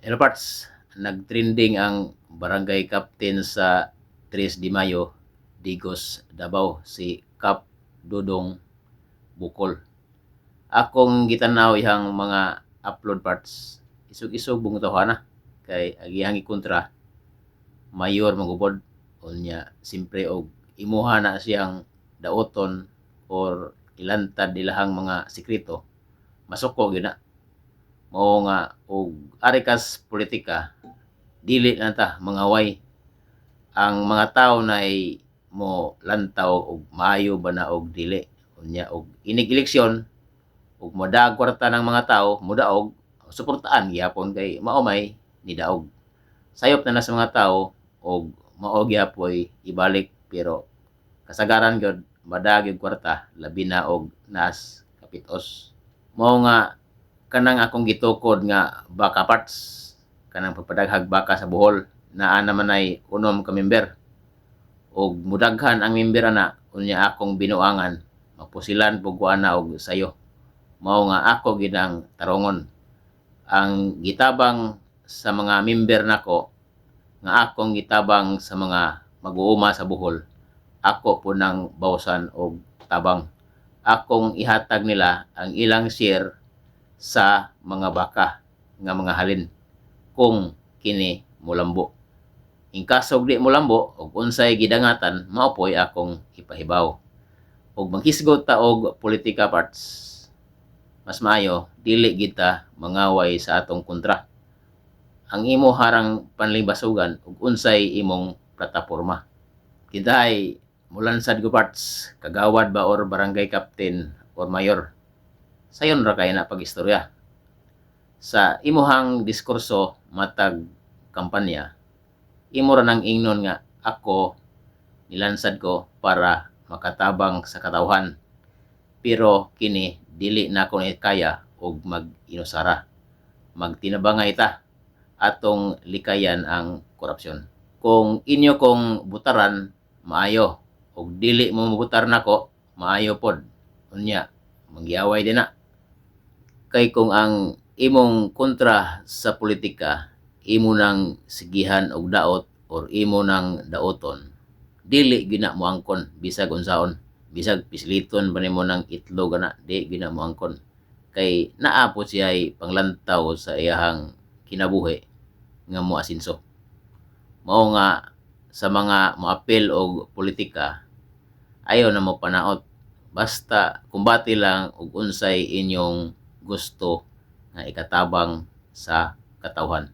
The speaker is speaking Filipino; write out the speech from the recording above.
Hello parts, nagtrending ang barangay captain sa 3 de Mayo, Digos, Davao, si Kap Dudong Bukol. Akong gitanaw ihang mga upload parts, isog-isog bung tawhana kay agihang ikontra mayor magubod unya simpre og imuha na siyang daoton or ilantad ilahang mga sekreto masuko gyud na mao nga og arikas politika dili na ta mangaway ang mga tao na ay mo lantaw og maayo ba na og dili unya og inig eleksyon ug modaog kwarta ng mga tao modaog suportaan gyapon kay mao may nidaog sayop na sa mga tao og mao gyapon ibalik pero kasagaran gyud modaog og kwarta labi na og naas kapitos mao nga kanang akong gitukod nga baka parts kanang pagpadaghag baka sa Bohol naa naman ay unom ka member og mudaghan ang member ana unya akong binuangan mapusilan pug ana og sayo mao nga ako gid ang tarongon ang gitabang sa mga member nako nga akong gitabang sa mga mag-uuma sa Bohol ako po nang bawsan og tabang akong ihatag nila ang ilang share sa mga baka nga mga halin kung kini mulambo. In kasog di mulambo og unsay gidangatan maopoy akong ipahibaw. Og maghisgot ta og politika parts. Mas maayo dili kita mangaway sa atong kontra. Ang imo harang panlibasugan ug unsay imong plataporma. Kiday mulansad go parts kagawad ba or barangay captain or mayor sayon ra kay na pagistorya sa imuhang diskurso matag kampanya imo ra nang ingnon nga ako nilansad ko para makatabang sa katawhan pero kini dili na ko kaya og mag-inusara magtinabangay ta atong likayan ang korupsyon kung inyo kong butaran maayo og dili mo mabutar nako maayo pod unya mangyaway din na kay kung ang imong kontra sa politika imo nang sigihan og daot or imo nang daoton dili gina mo angkon bisag unsaon bisag pisliton ba nimo nang itlog ana di gina mo angkon kay naa po siya panglantaw sa iyahang kinabuhi nga mo asinso mao nga sa mga moapil og politika ayaw na mo panaot basta kumbati lang og unsay inyong gusto nga ikatabang sa katawhan.